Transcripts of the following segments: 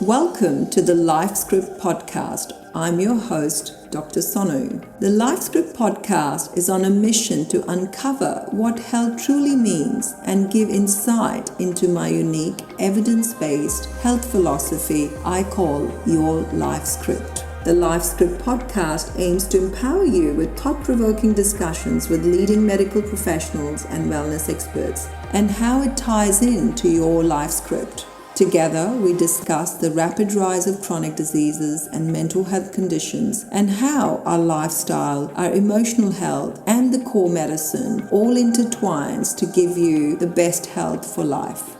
Welcome to the Lifescript Podcast. I'm your host, Dr. Sonu. The Lifescript Podcast is on a mission to uncover what health truly means and give insight into my unique, evidence-based health philosophy I call your Lifescript. The Lifescript Podcast aims to empower you with thought-provoking discussions with leading medical professionals and wellness experts and how it ties into your Lifescript. Together, we discuss the rapid rise of chronic diseases and mental health conditions and how our lifestyle, our emotional health, and the core medicine all intertwines to give you the best health for life.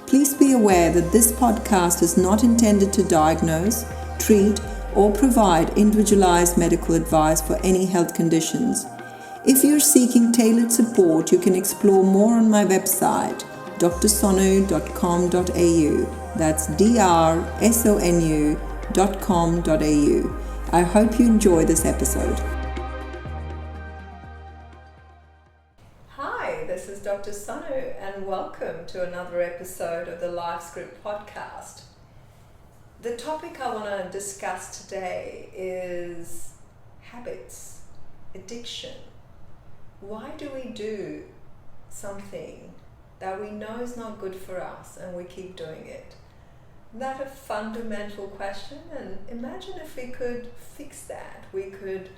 Please be aware that this podcast is not intended to diagnose, treat, or provide individualized medical advice for any health conditions. If you're seeking tailored support, you can explore more on my website, drsonu.com.au. That's drsonu.com.au. I hope you enjoy this episode. Hi, this is Dr. Sonu and welcome to another episode of the Lifescript Podcast. The topic I want to discuss today is habits, addiction. Why do we do something that we know is not good for us and we keep doing it? That's a fundamental question, and imagine if we could fix that. We could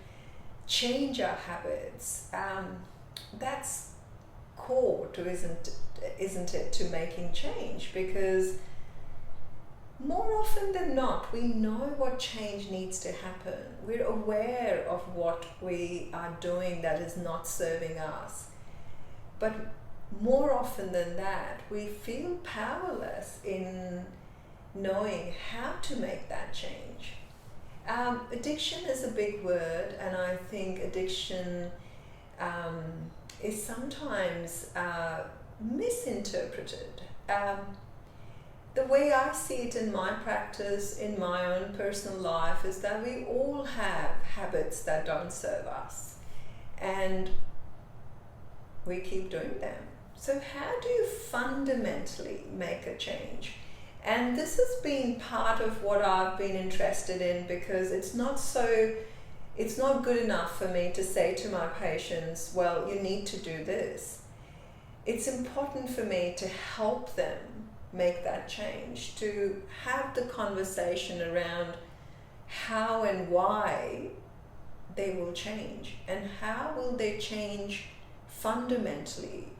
change our habits. That's core to, isn't it, to making change, because more often than not, we know what change needs to happen. We're aware of what we are doing that is not serving us. But more often than that, we feel powerless in knowing how to make that change. Addiction is a big word, and I think addiction is sometimes misinterpreted. The way I see it in my practice, in my own personal life, is that we all have habits that don't serve us, and we keep doing them. So how do you fundamentally make a change? And this has been part of what I've been interested in, because it's not good enough for me to say to my patients, well, you need to do this. It's important for me to help them make that change, to have the conversation around how and why they will change, and how will they change fundamentally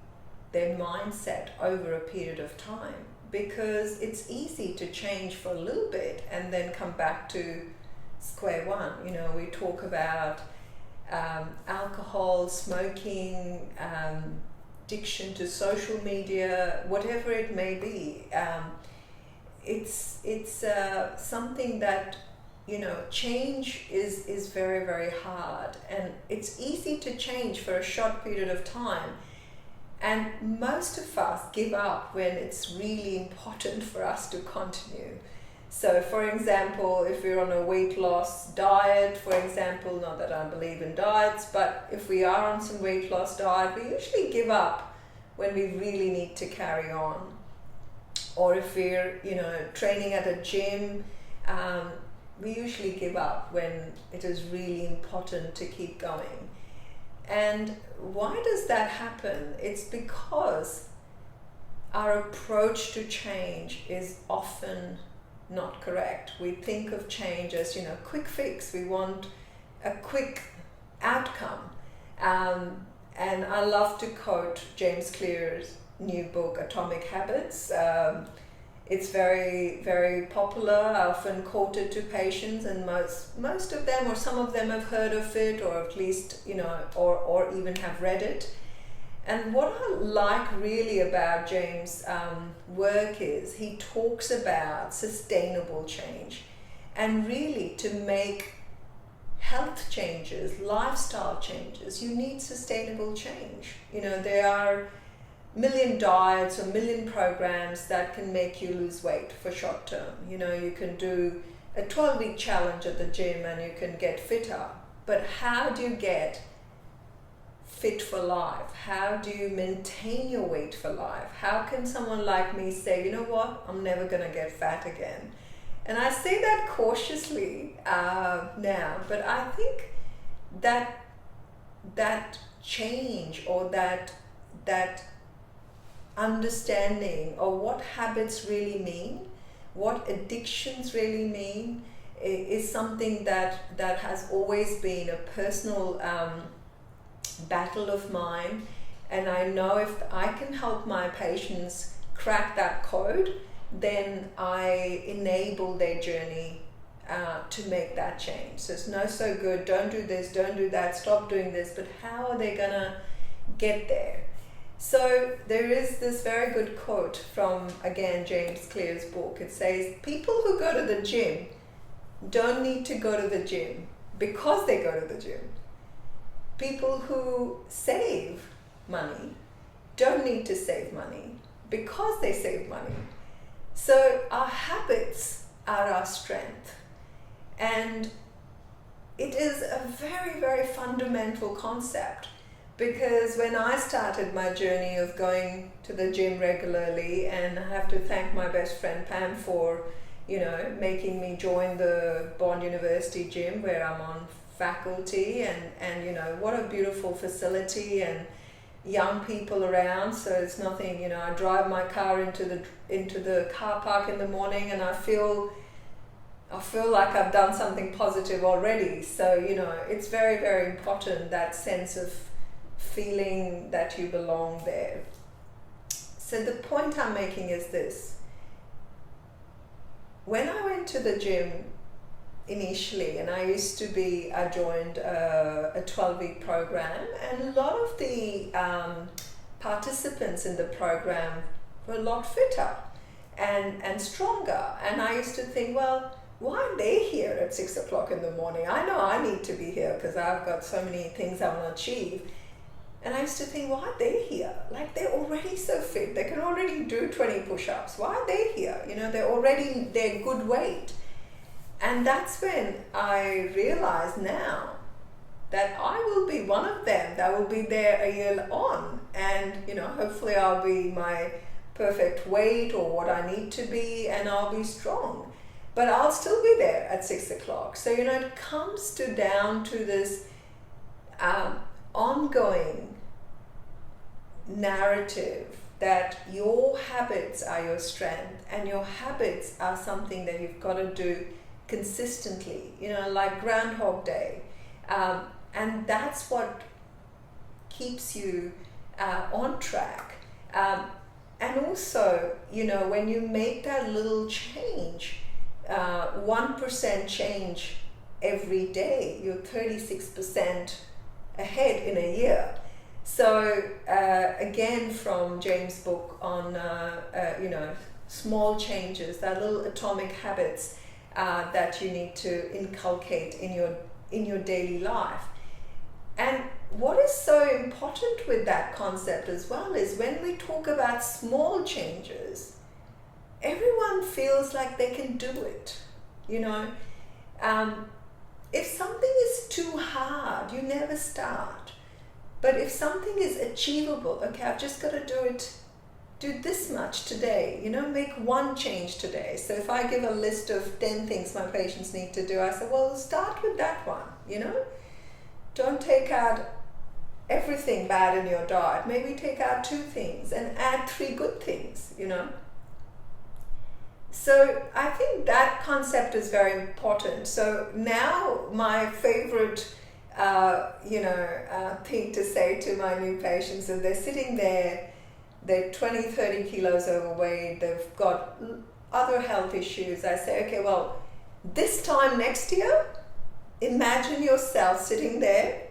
their mindset over a period of time. Because it's easy to change for a little bit and then come back to square one. You know, we talk about alcohol, smoking, addiction to social media, whatever it may be. It's something that, you know, change is very, very hard, and it's easy to change for a short period of time. And most of us give up when it's really important for us to continue. So, for example, if we're on a weight loss diet, for example, not that I believe in diets, but if we are on some weight loss diet, we usually give up when we really need to carry on. Or if we're, you know, training at a gym, we usually give up when it is really important to keep going. And why does that happen? It's because our approach to change is often not correct. We think of change as, you know, quick fix. We want a quick outcome. And I love to quote James Clear's new book, Atomic Habits. It's very, very popular. I often quote it to patients, and most of them, or some of them, have heard of it, or at least, you know, or even have read it. And what I like really about James' work is he talks about sustainable change, and really to make health changes, lifestyle changes, you need sustainable change. You know, there are million diets or million programs that can make you lose weight for short term. You know, you can do a 12-week challenge at the gym and you can get fitter. But how do you get fit for life? How do you maintain your weight for life? How can someone like me say, you know what, I'm never going to get fat again? And I say that cautiously now, but I think that change, or that understanding of what habits really mean, what addictions really mean, is something that has always been a personal battle of mine. And I know if I can help my patients crack that code, then I enable their journey to make that change. So it's no so good, don't do this, don't do that, stop doing this, but how are they gonna get there? So there is this very good quote from, again, James Clear's book. It says, people who go to the gym don't need to go to the gym because they go to the gym. People who save money don't need to save money because they save money. So our habits are our strength. And it is a very, very fundamental concept, because when I started my journey of going to the gym regularly, and I have to thank my best friend Pam for, making me join the Bond University gym where I'm on faculty, and what a beautiful facility and young people around. So it's nothing, I drive my car into the car park in the morning and I feel like I've done something positive already. So, it's very, very important, that sense of feeling that you belong there. So the point I'm making is this. When I went to the gym initially, and I joined a 12-week program, and a lot of the participants in the program were a lot fitter and stronger. And I used to think, well, why are they here at 6 o'clock in the morning? I know I need to be here because I've got so many things I want to achieve. And I used to think, why are they here? Like, they're already so fit. They can already do 20 push-ups. Why are they here? They're good weight. And that's when I realized now that I will be one of them that will be there a year on. And, hopefully I'll be my perfect weight or what I need to be, and I'll be strong. But I'll still be there at 6 o'clock. So, it comes down to this ongoing narrative that your habits are your strength, and your habits are something that you've got to do consistently, like Groundhog Day. And that's what keeps you on track. And also, when you make that little change, 1% change every day, you're 36% ahead in a year. So again, from James' book on small changes, that little atomic habits that you need to inculcate in your daily life. And what is so important with that concept as well is when we talk about small changes, everyone feels like they can do it. If something is too hard, you never start. But if something is achievable, okay, I've just got to do this much today, make one change today. So if I give a list of 10 things my patients need to do, I say, well, start with that one, Don't take out everything bad in your diet. Maybe take out 2 things and add 3 good things, So I think that concept is very important. So now my favorite thing to say to my new patients is they're sitting there, they're 20, 30 kilos overweight, they've got other health issues. I say, okay, well, this time next year, imagine yourself sitting there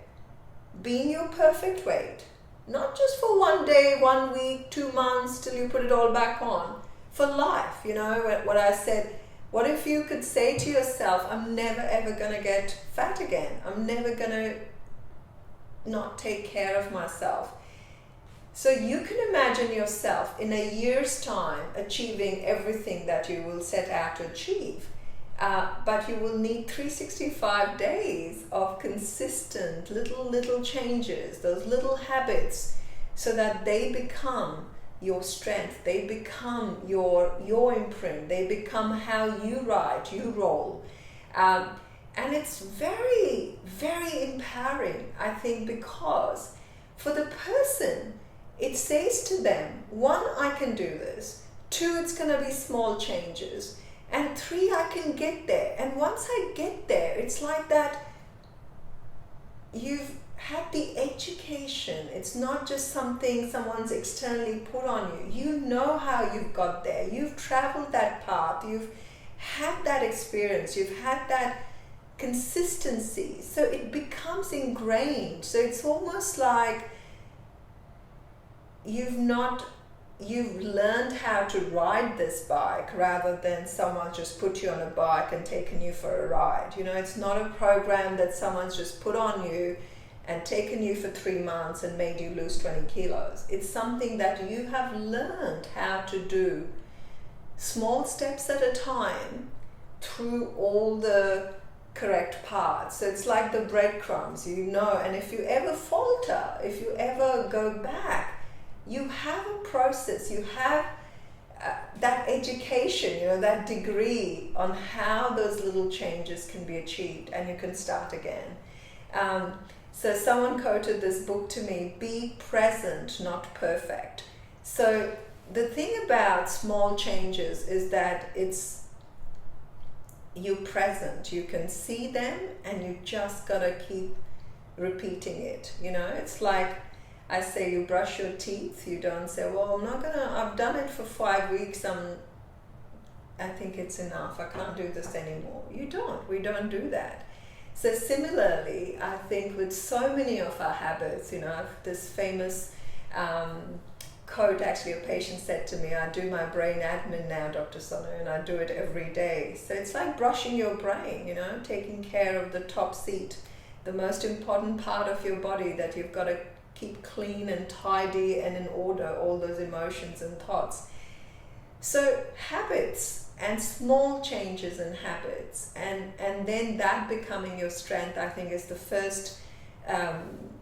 being your perfect weight. Not just for one day, 1 week, 2 months till you put it all back on. For life, what I said, what if you could say to yourself, I'm never ever going to get fat again. I'm never going to not take care of myself. So you can imagine yourself in a year's time achieving everything that you will set out to achieve. but you will need 365 days of consistent little changes, those little habits, so that they become your strength, they become your imprint, they become how you write, you roll. And it's very, very empowering, I think, because for the person, it says to them, 1, I can do this. 2, it's going to be small changes. And 3, I can get there. And once I get there, it's like that you've had the education. It's not just something someone's externally put on you. You know how you've got there. You've traveled that path. You've had that experience. You've had that consistency. So it becomes ingrained. So it's almost like you've learned how to ride this bike rather than someone just put you on a bike and taken you for a ride. You know, it's not a program that someone's just put on you and taken you for 3 months and made you lose 20 kilos. It's something that you have learned how to do small steps at a time through all the correct parts. So it's like the breadcrumbs, you know, and if you ever falter, if you ever go back, you have a process, you have that education, you know, that degree on how those little changes can be achieved, and you can start again. So someone quoted this book to me, be present, not perfect. So the thing about small changes is that you're present, you can see them, and you just gotta keep repeating it. You know, it's like I say, you brush your teeth. You don't say, well, I've done it for 5 weeks, I think it's enough, I can't do this anymore. We don't do that. So similarly, I think with so many of our habits, you know, this famous quote, actually a patient said to me, I do my brain admin now, Dr. Sonu, and I do it every day. So it's like brushing your brain, you know, taking care of the top seat, the most important part of your body that you've got to keep clean and tidy and in order, all those emotions and thoughts. So habits and small changes in habits, and then that becoming your strength, I think, is the first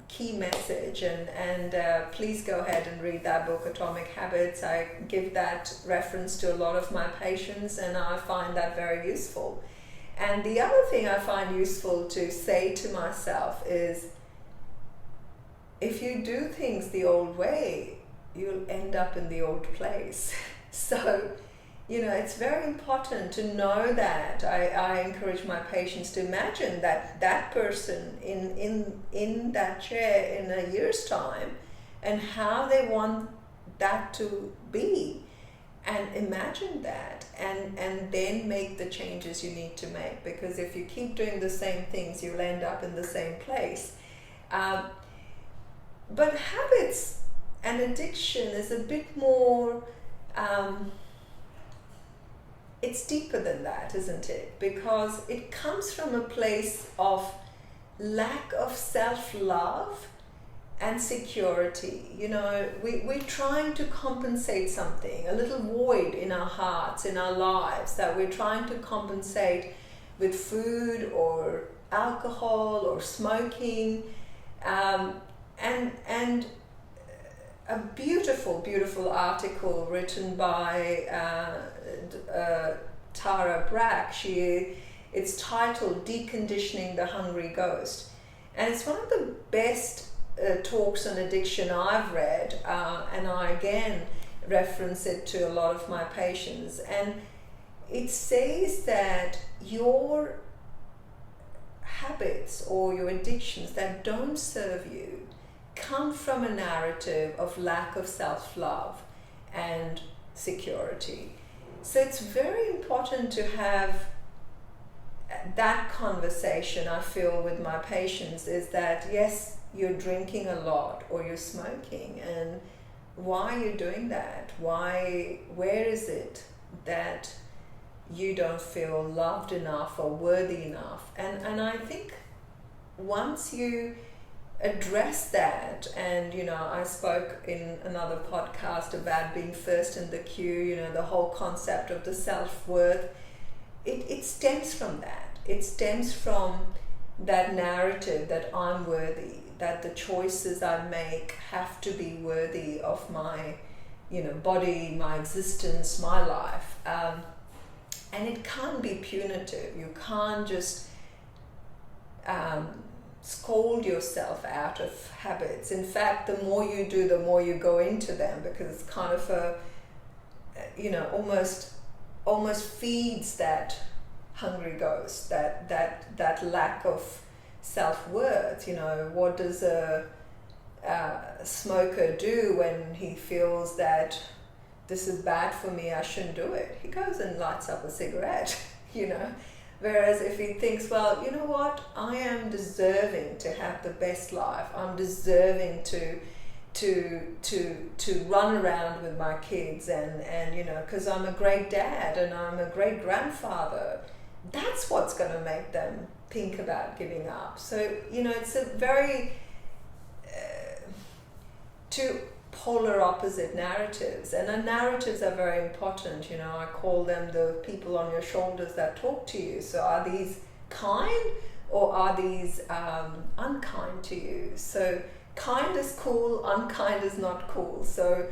key message. And please go ahead and read that book, Atomic Habits. I give that reference to a lot of my patients, and I find that very useful. And the other thing I find useful to say to myself is, if you do things the old way, you'll end up in the old place. So, you know, it's very important to know that. I encourage my patients to imagine that person in that chair in a year's time, and how they want that to be, and imagine that, and then make the changes you need to make, because if you keep doing the same things, you'll end up in the same place. But habits and addiction is a bit more, it's deeper than that, isn't it? Because it comes from a place of lack of self-love and security. You know, we're trying to compensate something, a little void in our hearts, in our lives, that we're trying to compensate with food or alcohol or smoking. And a beautiful article written by Tara Brach. It's titled Deconditioning the Hungry Ghost. And it's one of the best talks on addiction I've read, and I again reference it to a lot of my patients. And it says that your habits or your addictions that don't serve you come from a narrative of lack of self-love and security. So it's very important to have that conversation, I feel, with my patients, is that yes, you're drinking a lot or you're smoking, and why are you doing that? Where is it that you don't feel loved enough or worthy enough? And I think once you address that, and you know, I spoke in another podcast about being first in the queue, you know, the whole concept of the self-worth. it stems from that. It stems from that narrative that I'm worthy, that the choices I make have to be worthy of my, body, my existence, my life. And it can't be punitive. You can't just scold yourself out of habits. In fact, the more you do, the more you go into them, because it's kind of a, almost feeds that hungry ghost, that lack of self-worth. What does a smoker do when he feels that this is bad for me, I shouldn't do it? He goes and lights up a cigarette, Whereas if he thinks, well, you know what, I am deserving to have the best life. I'm deserving to run around with my kids and because I'm a great dad and I'm a great grandfather. That's what's going to make them think about giving up. So, it's a very two polar opposite narratives, and the narratives are very important. I call them the people on your shoulders that talk to you. So are these kind or are these unkind to you? So kind is cool, unkind is not cool. So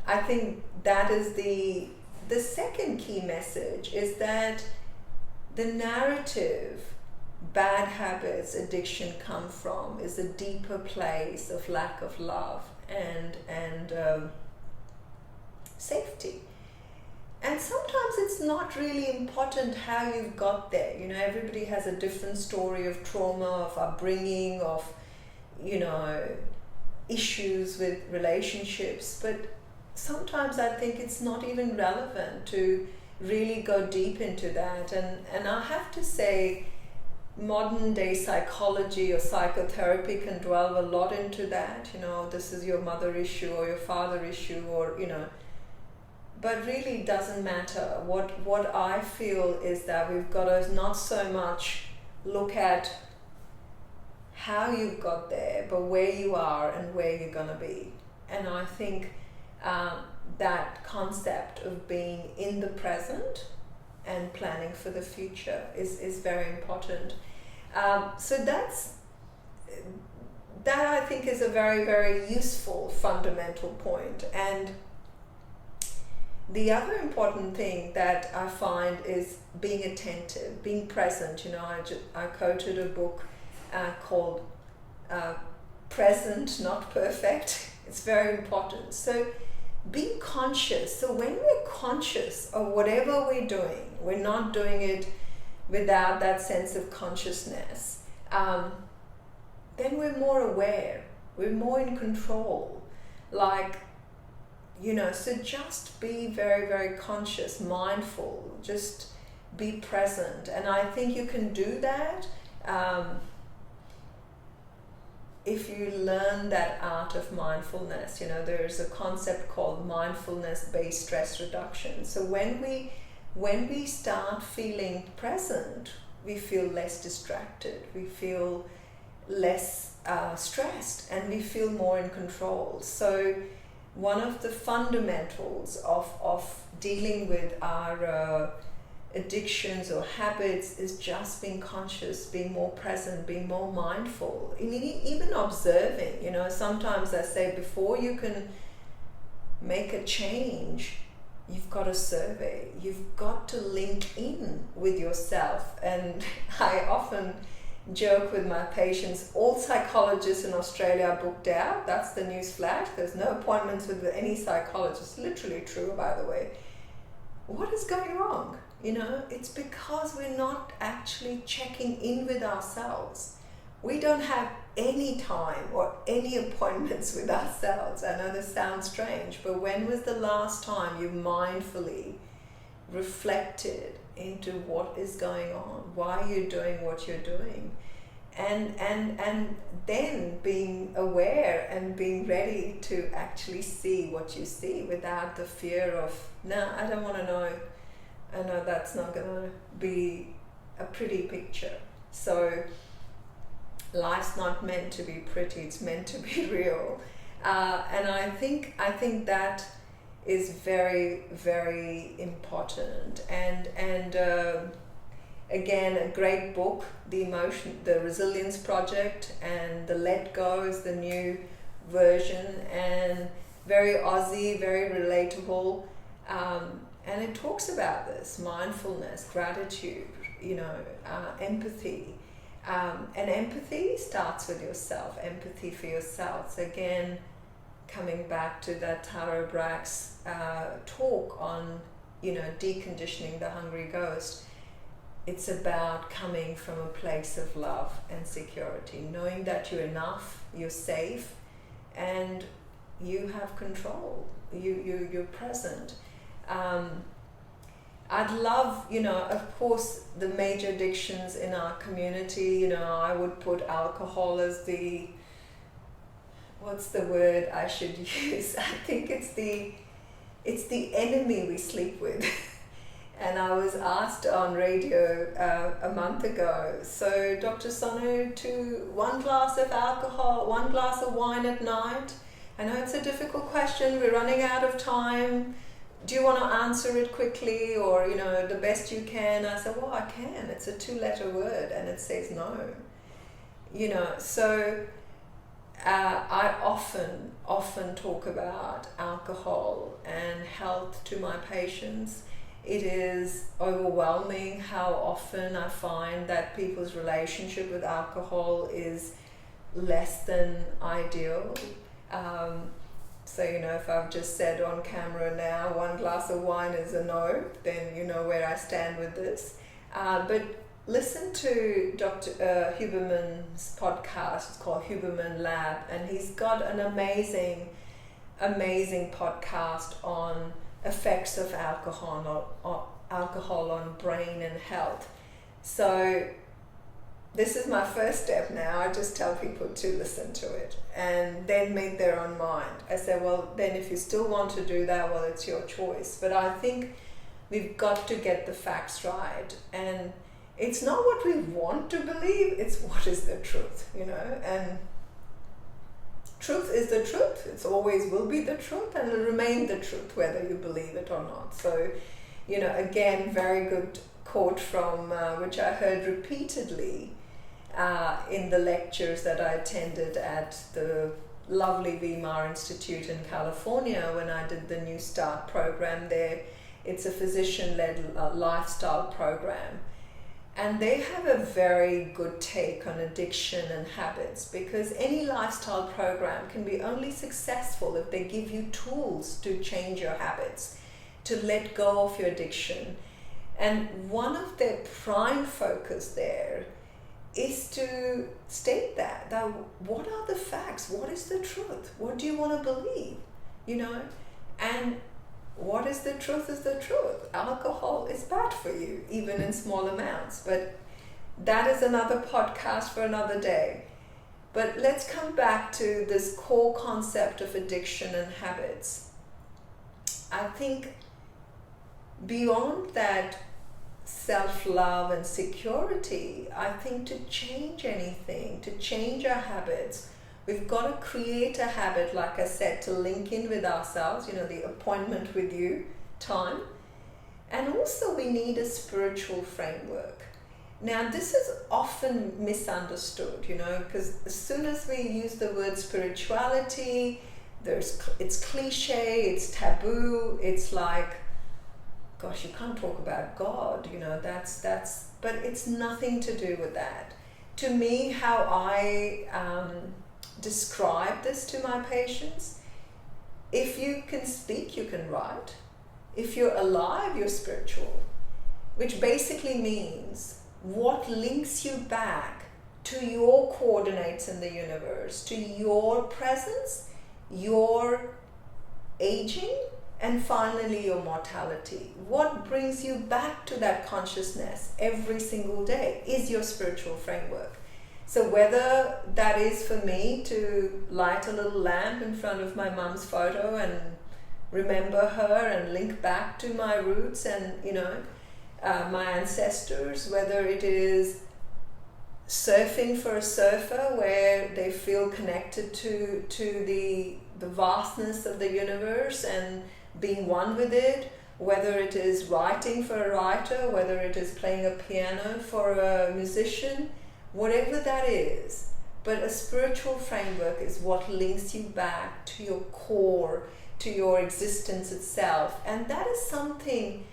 I think that is the second key message, is that the narrative bad habits, addiction come from is a deeper place of lack of love and safety. And sometimes it's not really important how you've got there. Everybody has a different story of trauma, of upbringing, of issues with relationships. But sometimes I think it's not even relevant to really go deep into that. And I have to say, modern day psychology or psychotherapy can delve a lot into that. This is your mother issue or your father issue, or but really doesn't matter. What I feel is that we've got to not so much look at how you got there, but where you are and where you're going to be. And I think that concept of being in the present and planning for the future is very important. So that I think is a very, very useful fundamental point. And the other important thing that I find is being attentive, being present. I quoted a book called Present, Not Perfect. It's very important. So being conscious. So when we're conscious of whatever we're doing, we're not doing it without that sense of consciousness, then we're more aware, we're more in control. So just be very, very conscious, mindful, just be present. And I think you can do that if you learn that art of mindfulness. There's a concept called mindfulness-based stress reduction. So when we start feeling present, we feel less distracted, we feel less stressed, and we feel more in control. So one of the fundamentals of dealing with our addictions or habits is just being conscious, being more present, being more mindful, even observing. Sometimes I say, before you can make a change, you've got to survey, you've got to link in with yourself. And I often joke with my patients, all psychologists in Australia are booked out. That's the news flash. There's no appointments with any psychologist. Literally true, by the way. What is going wrong? It's because we're not actually checking in with ourselves. We don't have any time or any appointments with ourselves. I know this sounds strange, but when was the last time you mindfully reflected into what is going on, why you're doing what you're doing, and then being aware and being ready to actually see what you see without the fear of, no, I don't want to know. I know that's not going to be a pretty picture. So life's not meant to be pretty, it's meant to be real. And I think that is very, very important. And again, a great book, The Resilience Project, and The Let Go is the new version, and very Aussie, very relatable, and it talks about this mindfulness, gratitude, empathy, and empathy starts with yourself, empathy for yourself. So again, coming back to that Tara Brach's talk on deconditioning the hungry ghost, it's about coming from a place of love and security, knowing that you're enough, you're safe, and you have control. You're present. I'd love, of course, the major addictions in our community. I would put alcohol as what's the word I should use? I think it's the enemy we sleep with. And I was asked on radio a month ago, so Dr. Sonu, one glass of alcohol, one glass of wine at night? I know it's a difficult question, we're running out of time. Do you want to answer it quickly, or the best you can? I said, well, I can. It's a 2-letter word and it says no. So I often talk about alcohol and health to my patients. It is overwhelming how often I find that people's relationship with alcohol is less than ideal. So, if I've just said on camera now, one glass of wine is a no, then you know where I stand with this. But listen to Dr. Huberman's podcast. It's called Huberman Lab, and he's got an amazing podcast on effects of alcohol on brain and health. So this is my first step now. I just tell people to listen to it and then make their own mind. I say, well, then if you still want to do that, well, it's your choice. But I think we've got to get the facts right. And it's not what we want to believe, it's what is the truth, and truth is the truth. It's always will be the truth and will remain the truth, whether you believe it or not. So, again, very good quote from, which I heard repeatedly in the lectures that I attended at the lovely Weimar Institute in California when I did the New Start program there. It's a physician-led lifestyle program. And they have a very good take on addiction and habits, because any lifestyle program can be only successful if they give you tools to change your habits, to let go of your addiction. And one of their prime focus there is to state that what are the facts? What is the truth? What do you want to believe? And what is the truth is the truth. Alcohol is bad for you, even in small amounts. But that is another podcast for another day. But let's come back to this core concept of addiction and habits. I think beyond that self-love and security, I think to change anything, to change our habits, we've got to create a habit, like I said, to link in with ourselves, the appointment with you time. And also we need a spiritual framework. Now, this is often misunderstood, because as soon as we use the word spirituality, it's cliche, it's taboo, it's like, gosh, you can't talk about God, but it's nothing to do with that. To me, how I describe this to my patients, if you can speak, you can write. If you're alive, you're spiritual, which basically means what links you back to your coordinates in the universe, to your presence, your aging, and finally your mortality. What brings you back to that consciousness every single day is your spiritual framework. So whether that is for me to light a little lamp in front of my mum's photo and remember her and link back to my roots and my ancestors, whether it is surfing for a surfer where they feel connected to the vastness of the universe and being one with it, whether it is writing for a writer, whether it is playing a piano for a musician, whatever that is. But a spiritual framework is what links you back to your core, to your existence itself. And that is something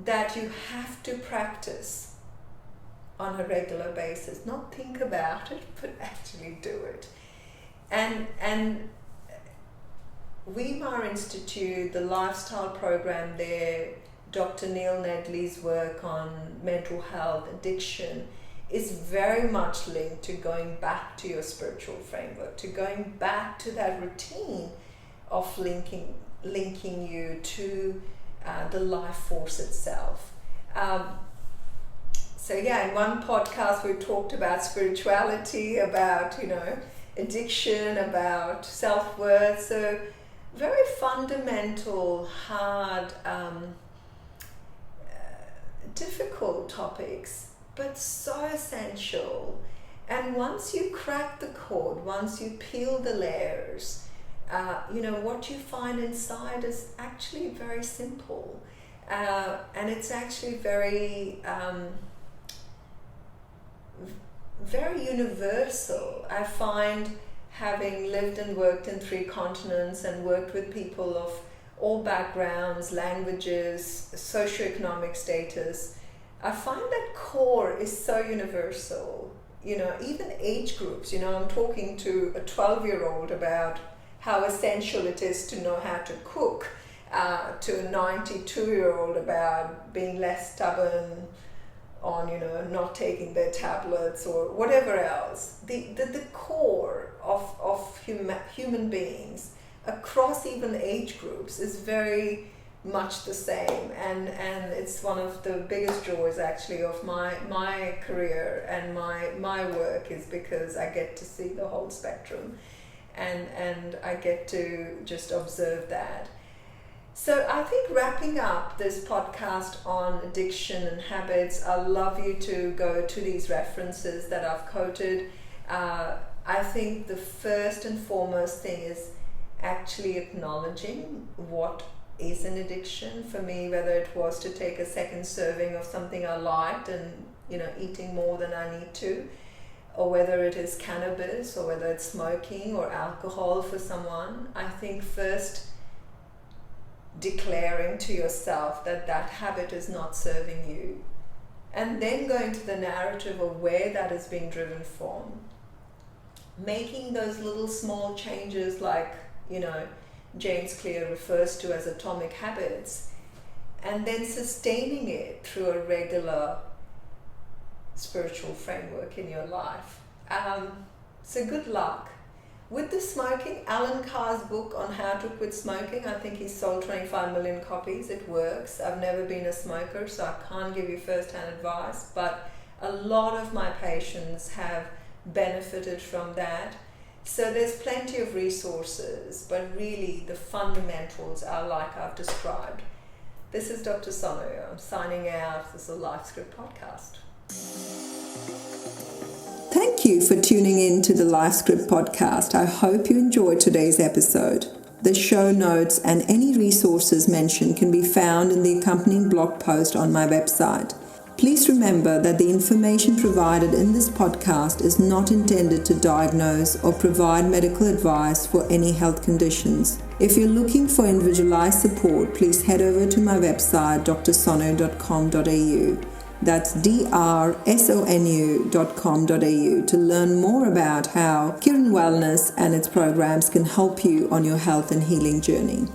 that you have to practice on a regular basis. Not think about it, but actually do it. And Weimar Institute, the lifestyle program there, Dr. Neil Nedley's work on mental health, addiction, is very much linked to going back to your spiritual framework, to going back to that routine of linking you to the life force itself. So in one podcast we talked about spirituality, about addiction, about self-worth. So very fundamental, hard, difficult topics, but so essential. And once you crack the code, once you peel the layers, what you find inside is actually very simple. And it's actually very, very universal. I find, having lived and worked in 3 continents and worked with people of all backgrounds, languages, socioeconomic status, I find that core is so universal. Even age groups, I'm talking to a 12-year-old about how essential it is to know how to cook, to a 92-year-old about being less stubborn on, not taking their tablets or whatever else. The core of human beings across even age groups is very much the same, and it's one of the biggest joys actually of my career and my work, is because I get to see the whole spectrum, and I get to just observe that. So I think, wrapping up this podcast on addiction and habits, I'd love you to go to these references that I've quoted. I think the first and foremost thing is actually acknowledging what is an addiction. For me, whether it was to take a second serving of something I liked and eating more than I need to, or whether it is cannabis, or whether it's smoking or alcohol for someone, I think first declaring to yourself that habit is not serving you, and then going to the narrative of where that is being driven from, making those little small changes like James Clear refers to as atomic habits, and then sustaining it through a regular spiritual framework in your life. So good luck. With the smoking, Alan Carr's book on how to quit smoking, I think he's sold 25 million copies. It works. I've never been a smoker, so I can't give you first-hand advice, but a lot of my patients have benefited from that. So there's plenty of resources, but really the fundamentals are like I've described. This is Dr. Sonu. I'm signing out. This is a Lifescript Podcast. Thank you for tuning in to the Lifescript Podcast. I hope you enjoyed today's episode. The show notes and any resources mentioned can be found in the accompanying blog post on my website. Please remember that the information provided in this podcast is not intended to diagnose or provide medical advice for any health conditions. If you're looking for individualized support, please head over to my website, drsonu.com.au. That's drsonu.com.au to learn more about how Kiran Wellness and its programs can help you on your health and healing journey.